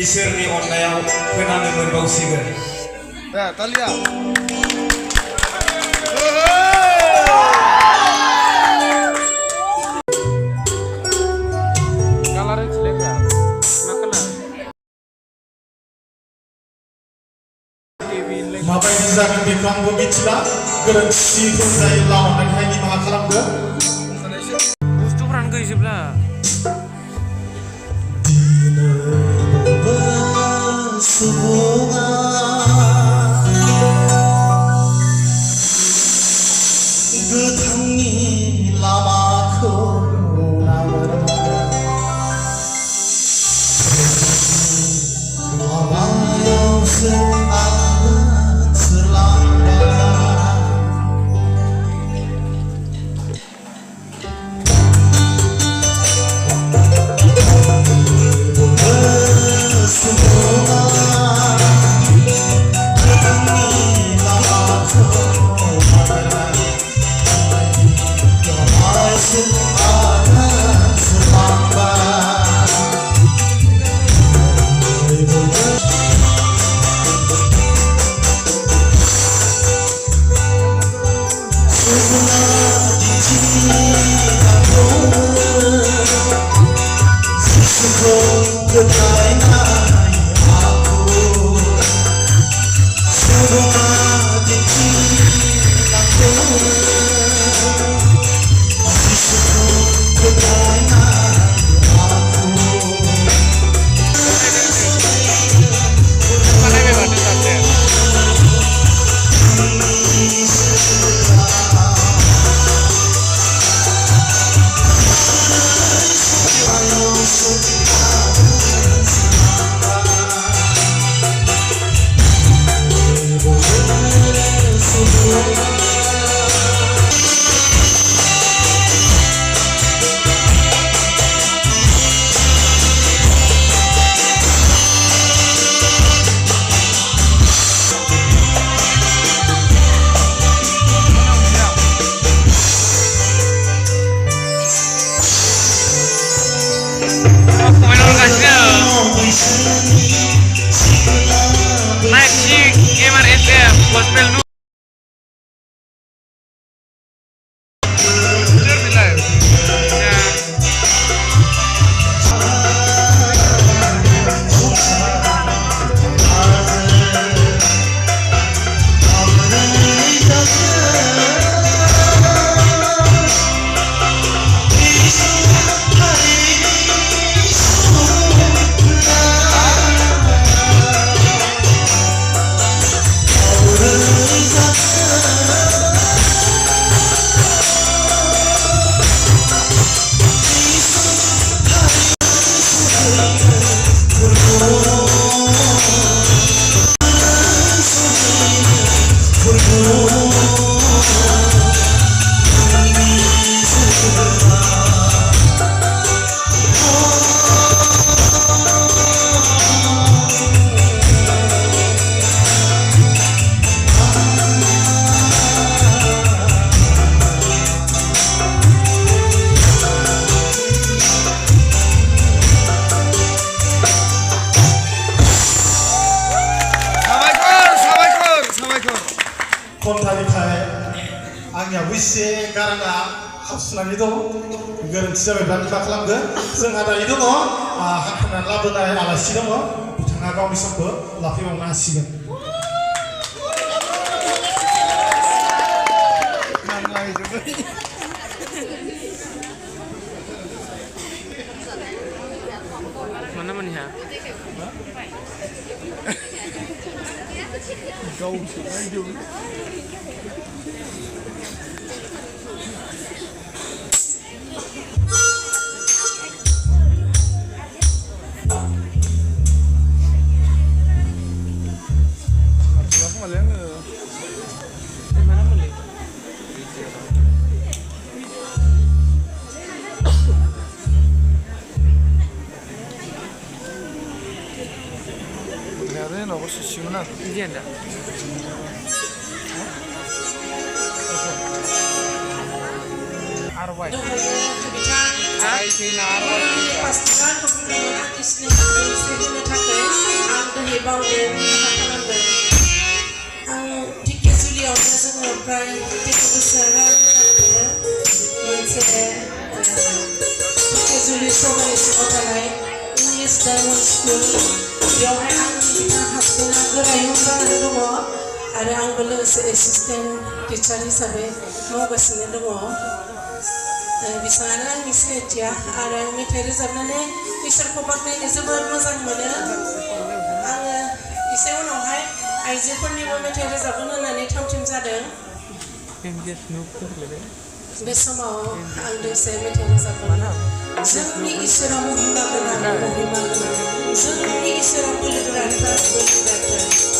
इसोरनि अननायाव खोनानो मोनबावसिगोन। Talia. माबायदि जागोन बेखौ आंबो मिथिला गोरोन्थिफोर जायोब्ला अन्नानैहाय निमाहा खालामदो। बुस्थुफ्रानो गैजोबला गोथांनि लामाखौ लामायावसो खन्थानिफ्राय आंनियाबो एसे गाराङा हाबसुनानै दं गोरोन्थि जाबायब्ला निमाहा खालामदो। जोंहा दायो दङ हांख्रायनानै लाबोनाय आलासि दङ बिथाङा गावनि समखौ लाफैबावनो हासिगोन। mana mana Kau aja. Ada no posisiun na. Hindi anda. Arway. Ay, sina arway. Pastikan pemilihan artis nih, बुंनानै बावदों निमाहा खालामदों आं ढेकियाजुलियावनो जोङो प्राय देर बोसोर रायज्लायनो मोनसे ढेकियाजुलि सरकारि सिङाव थानाय इंलिस डायमन्ड स्कुल बेयावहाय आंनि बिथां हासबेन्डआ गोरायुं जानानै दङ आरो आंबो लोगोसे एसिस्टेन्ट टिचार हिसाबै मावगासिनो दङ बिथाङानो आंनि सिनायथिया आरो आं मेथाइ रोजाबनानै इसोरखौ बाख्नायनो जोबोद मोजां मोनो आङो एसे उनावहाय आइजोफोरनिबो मेथाइ रोजाबगोन होननानै थामथिम जादों बे समाव आं दसे मेथाइ रोजाबगोन जोंनि इसोरा महिमा गोनां महिमा गोनां जोंनि इसोरा बोलोगोराथार बोलोगोराथार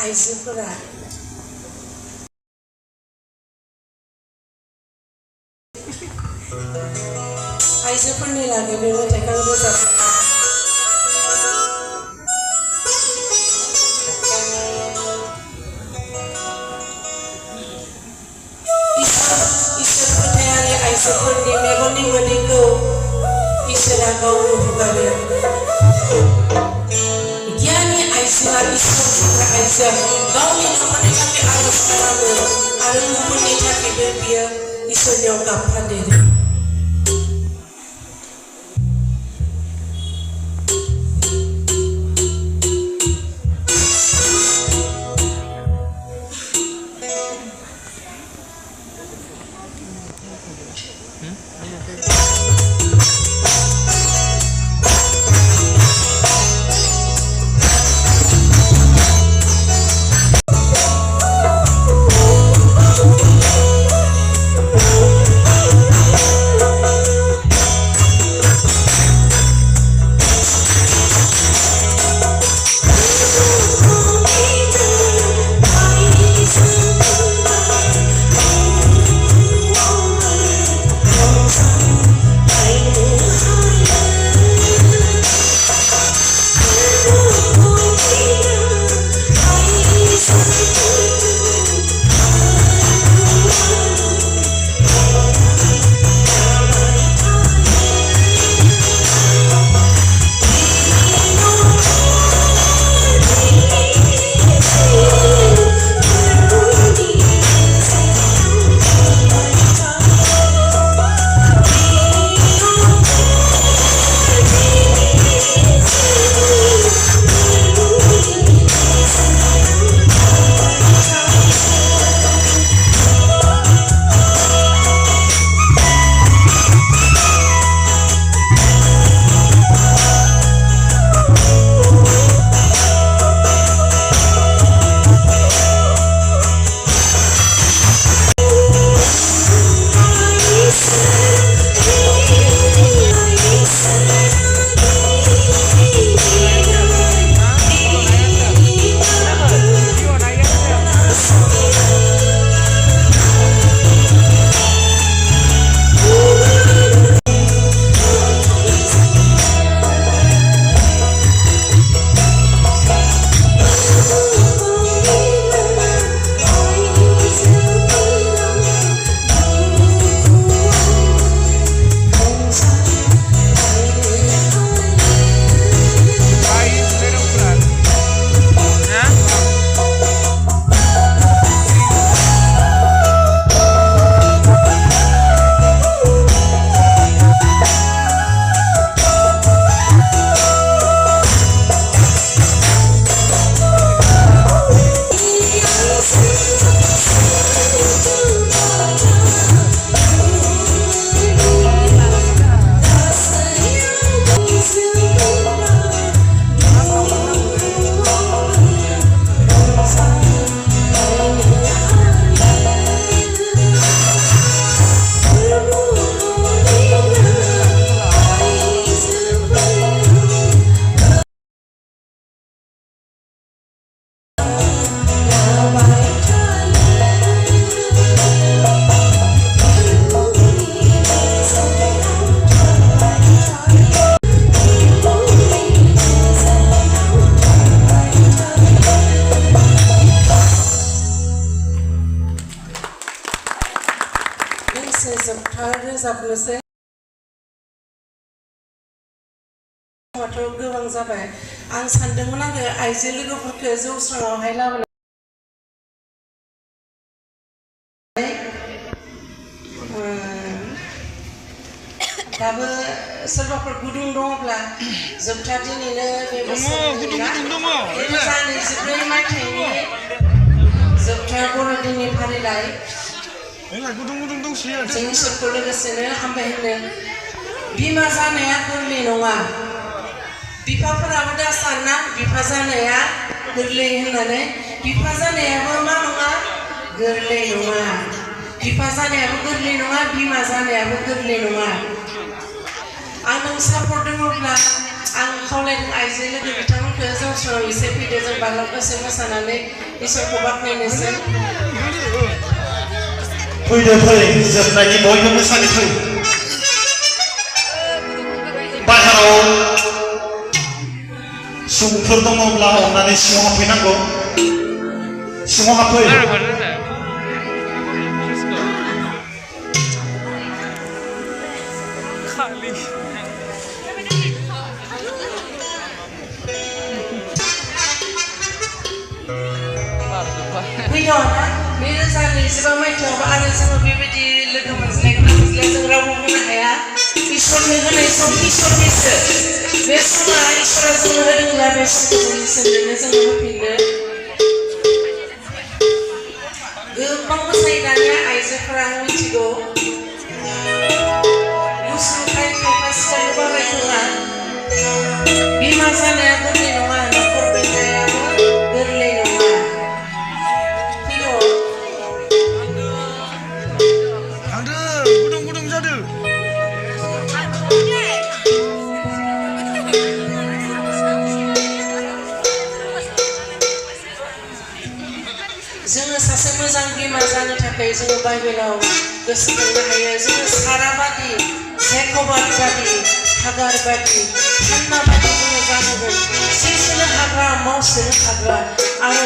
आइजोफोरा आइजोफोरनि लागै बे मेथाइखौ रोजाब इसोर फोथायारि आइजोफोरनि मेगननि मोदैखौ इसोरा गावनो हुगारो गियानि आइजोआ इसोर फुग्रा आइजो गावनि न'खरनि थाखाय आरज खालामो आरो गुबुननि थाखायबो बियो इसोरनियाव गाबफादेरो रोजाबनोसै गोबां जाबाय आं सानदोंमोन आरो आइजो लोगोफोरखौ जौस्राङावहाय लाबोनानै दाबो सोरबाफोर गुदुं दङब्ला जोबथा दिनैनो बे बोसोरनि 2024 मायथाइनि जोबथा बर'दिननि फारिलाइ जों इसोरखौ लोगोसेनो हामबाय होनो बिमा जानाया गोरलै नङा बिफाफोराबो दा सानना बिफा जानाया गोरलै होननानै बिफा जानायाबो मा नङा गोरलै नङा बिफा जानायाबो गोरलै नङा बिमा जानायाबो गोरलै नङा आं नों सापर्ट दङब्ला आं खावलायदों आइजो लोगो बिथांमोनखौ जौस्राङाव एसे फैदो जों बारलांगासे मोसानानै इसोरखौ बाख्नायनोसै फैदो फै जोबनायनि बयबो मोसानो फै बाजाराव सुबुंफोर दङब्ला अननानै सिङाव हाबफैनांगौ सिङाव हाबफै फैदोंना 2025 मायथाइयावबो आरो जोङो बेबायदि लोगो मोनज्लायग्रा जों रावबो बुंनो हाया इसोरनो होनाय सम इसोरनिसो बे समा इसोरा जोंनो होदोंब्ला बे समखौ जों इसोरनो जोङो होफिननो गोबां मोसायो दानिया आइजोफोरा आं मिथिगौ गुसुखाय खायफा सिखायनो बाबाय नङा बिमा जानाया गोरलै नङा न'खर बेंनायाबो गोरलै नङा जोङो सासे मोजां बिमा जानो थाखाय जोङो बाइबेलाव गोसोखांनो हायो जोङो सारा बादि जेकबाद बादि हागार बादि हान्ना बादि जोङो जानांगोन सिसोनो हाग्रा मावसोनो हाग्रा आरो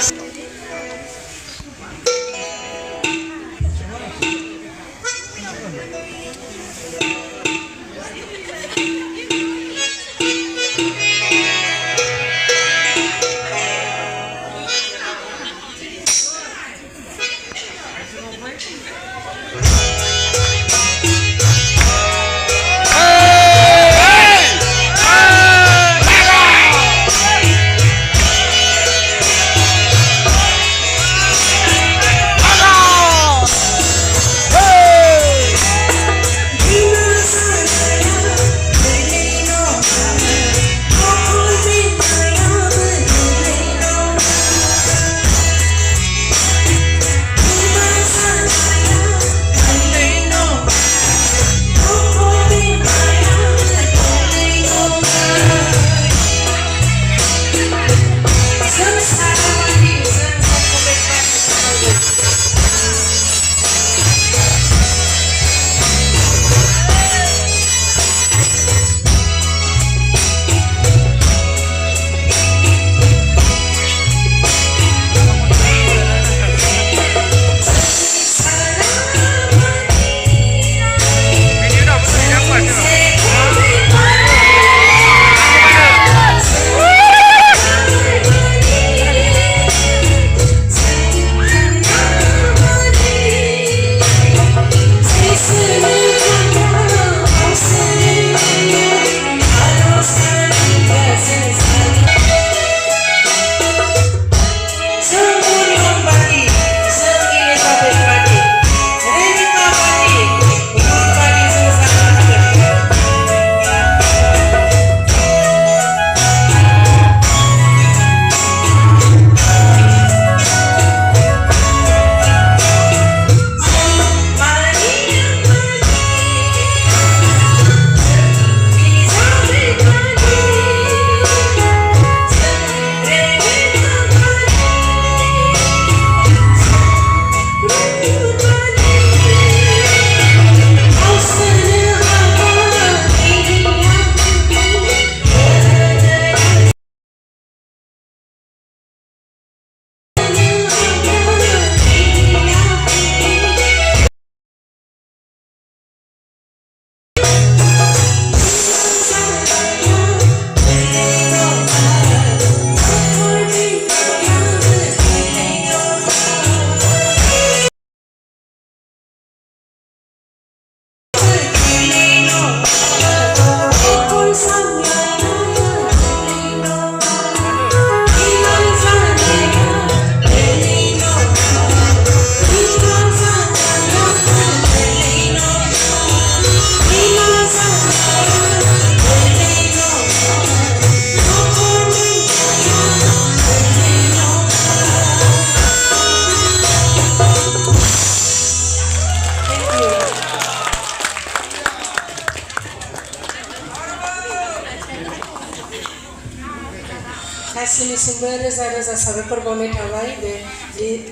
गासैनिसिमबो रोजा रोजा साबायखर बावनाय थाबाय बे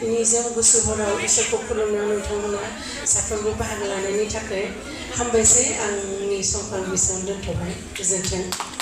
निजोम गुसु हराव इसोरखौ खुलुमनायाव नोंथांमोना साफ्रोमबो बाहागो लानायनि थाखाय हामबायसै आंनि समखौ बेसेबां दोनथ'बाय गोजोन्थों